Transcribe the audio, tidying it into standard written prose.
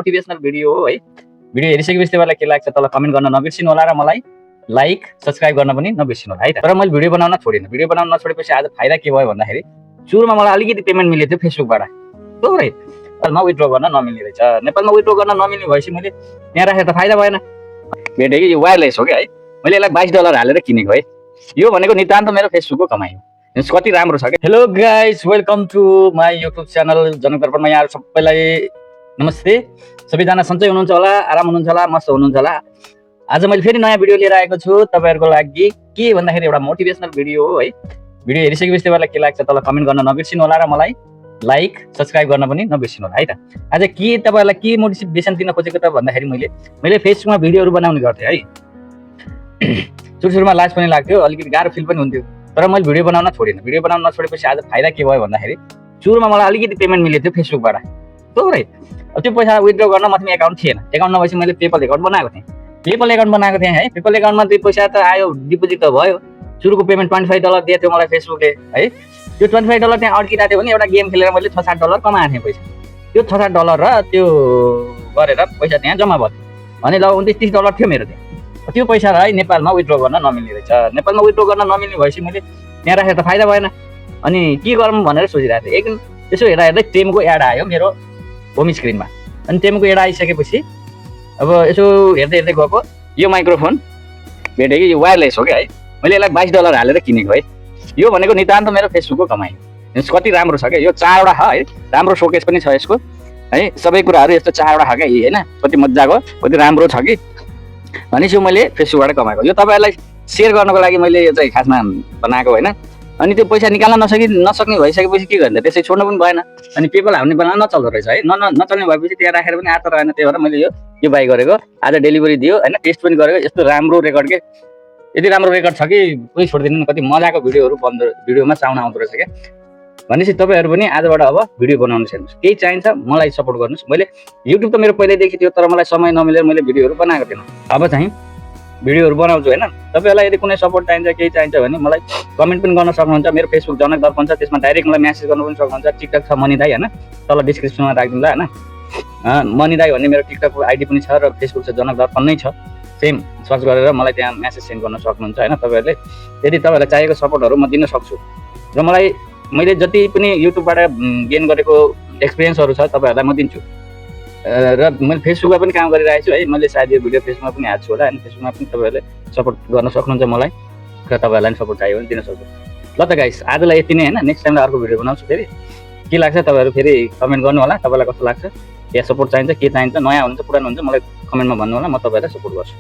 Motivational video हो है। Video हेरिसकेपछि तपाईँलाई के लाग्छ तल कमेन्ट गर्न नबिर्सिनु होला र मलाई लाइक सब्स्क्राइब गर्न पनि नबिर्सिनु होला है त। तर मैले भिडियो बनाउन छोडिनँ। भिडियो बनाउन नछोडेपछि आज फाइदा के भयो भन्दाखेरि सुरुमा मलाई अलिकति पेमेन्ट मिलेको थियो फेसबुकबाट थोरै, नेपालमा विथड्र गर्न नमिल्ने रहेछ। नेपालमा विथड्र गर्न नमिल्ने भएपछि मैले त्यहाँ राखेर त फाइदा भएन। भेटेँ कि यो वायरलेस हो क्या है, मैले यसलाई $22 हालेर किनेको है। यो भनेको नितान्त मेरो फेसबुकको कमाइ हो। कति राम्रो छ क्या। Hello guys, welcome to my YouTube channel Janak दर्पणमा यहाँ सबैलाई नमस्ते। सबैजना सन्चै हुनुहुन्छ होला, आराम हुनुहुन्छ होला, मस्त हुनुहुन्छ होला। आज मैले फेरि नयाँ भिडियो लिएर आएको छु तपाईँहरूको लागि। के भन्दाखेरि एउटा मोटिभेसनल भिडियो हो है। भिडियो हेरिसकेपछि तपाईँलाई के लाग्छ तल कमेन्ट गर्न नबिर्सिनु होला र मलाई लाइक सब्स्क्राइब गर्न पनि नबिर्सिनु होला है त। आज के तपाईँलाई के मोटिभेसन दिन खोजेको त भन्दाखेरि मैले फेसबुकमा भिडियोहरू बनाउने गर्थेँ है। सुरुमा लाज पनि लाग्थ्यो, अलिकति गाह्रो फिल पनि हुन्थ्यो। तर मैले भिडियो बनाउन छोडिनँ। भिडियो बनाउन नछोडेपछि आज फाइदा के भयो भन्दाखेरि सुरुमा मलाई अलिकति पेमेन्ट मिलेको थियो फेसबुकबाट थोरै। त्यो पैसा विथड्र गर्न मसँग एकाउन्ट थिएन। एकाउन्ट नभएपछि मैले पेपल एकाउन्ट बनाएको थिएँ। पेपल एकाउन्ट बनाएको थिएँ है। पेपल एकाउन्टमा त्यो पैसा त आयो, डिपोजिट त भयो। सुरुको पेमेन्ट $25 दिएको थियो मलाई फेसबुकले है। त्यो $25 त्यहाँ अड्किरहेको थियो भने एउटा गेम खेलेर मैले $6-7 कमाएको थिएँ पैसा। त्यो $6-7 र त्यो गरेर पैसा त्यहाँ जम्मा भयो भने लगभग $29-30 थियो मेरो त्यहाँ। त्यो पैसालाई नेपालमा विथड्र गर्न नमिल्ने रहेछ। नेपालमा विथड्र गर्न नमिल्ने भएपछि मैले त्यहाँ राखेर त फाइदा भएन। अनि के गरौँ भनेर सोचिरहेको थिएँ। एकदिन यसो हेर्दा टेमको एड आयो मेरो होम स्क्रिनमा। अनि टेमको एड आइसकेपछि अब यसो हेर्दै गएको यो माइक्रोफोन भेटेँ कि यो वायरलेस हो क्या है। मैले यसलाई $22 हालेर किनेको है। यो भनेको नितान्त मेरो फेसबुकको कमाइ हो। कति राम्रो छ क्या। यो 4वटा छ है, राम्रो सोकेस पनि छ यसको है। सबै कुराहरू यस्तो 4वटा छ क्या होइन, कति मजाको कति राम्रो छ कि। भनेपछि मैले फेसबुकबाट कमाएको। यो तपाईँहरूलाई सेयर गर्नको लागि मैले यो चाहिँ खासमा बनाएको होइन। अनि त्यो पैसा निकाल्न नसक्ने भइसकेपछि के गर्ने, त्यसै छोड्नु पनि भएन। अनि पेपल हाल्ने बेला नचल्दो रहेछ है। नचल्ने भएपछि त्यहाँ राखेर पनि आत्ता रहेन। त्यही भएर मैले यो बाई गरेको। आज डेलिभरी दियो होइन, टेस्ट पनि गरेको। यस्तो राम्रो रेकर्ड के, यति राम्रो रेकर्ड छ कि कोही छोडिदिनु। कति मजाको भिडियोहरू भिडियोमा साउन्ड आउँदो रहेछ क्या। भनेपछि तपाईँहरू पनि आजबाट अब भिडियो बनाउनु सक्नुहोस्। केही चाहिन्छ मलाई सपोर्ट गर्नुहोस्। मैले युट्युब त मेरो पहिल्यैदेखि थियो, तर मलाई समय नमिलेर मैले भिडियोहरू बनाएको थिएन। अब चाहिँ भिडियोहरू बनाउँछु होइन। तपाईँहरूलाई यदि कुनै सपोर्ट चाहिन्छ, केही चाहिन्छ भने मलाई कमेन्ट पनि गर्न सक्नुहुन्छ। मेरो फेसबुक जनक दर्पण छ, त्यसमा डाइरेक्ट मलाई म्यासेज गर्नु पनि सक्नुहुन्छ। टिकटक छ मनी दाई होइन, तल डिस्क्रिप्सनमा राखिदिउँला होइन। मनी दाई भन्ने मेरो टिकटकको आइडी पनि छ र फेसबुक चाहिँ जनक दर्पण नै छ। सेम सर्च गरेर मलाई त्यहाँ म्यासेज सेन्ड गर्न सक्नुहुन्छ होइन। तपाईँहरूले यदि तपाईँहरूलाई चाहिएको सपोर्टहरू म दिन सक्छु। र मैले जति पनि युट्युबबाट गेन गरेको एक्सपिरियन्सहरू छ तपाईँहरूलाई म दिन्छु। र मैले फेसबुकमा पनि काम गरिरहेको छु है। मैले सायद यो भिडियो फेसबुकमा पनि हाल्छु होला होइन। फेसबुकमा पनि तपाईँहरूले सपोर्ट गर्न सक्नुहुन्छ मलाई, र तपाईँहरूलाई पनि सपोर्ट चाहियो भने दिन सक्छु। ल त गाइस, आजलाई यति नै होइन। नेक्स्ट टाइमलाई अर्को भिडियो बनाउँछु फेरि। के लाग्छ तपाईँहरू फेरि कमेन्ट गर्नु होला, तपाईँलाई कस्तो लाग्छ, या सपोर्ट चाहिन्छ, के चाहिन्छ, नयाँ हुनुहुन्छ पुरानो हुन्छ, मलाई कमेन्टमा भन्नु होला, म तपाईँहरूलाई सपोर्ट गर्छु।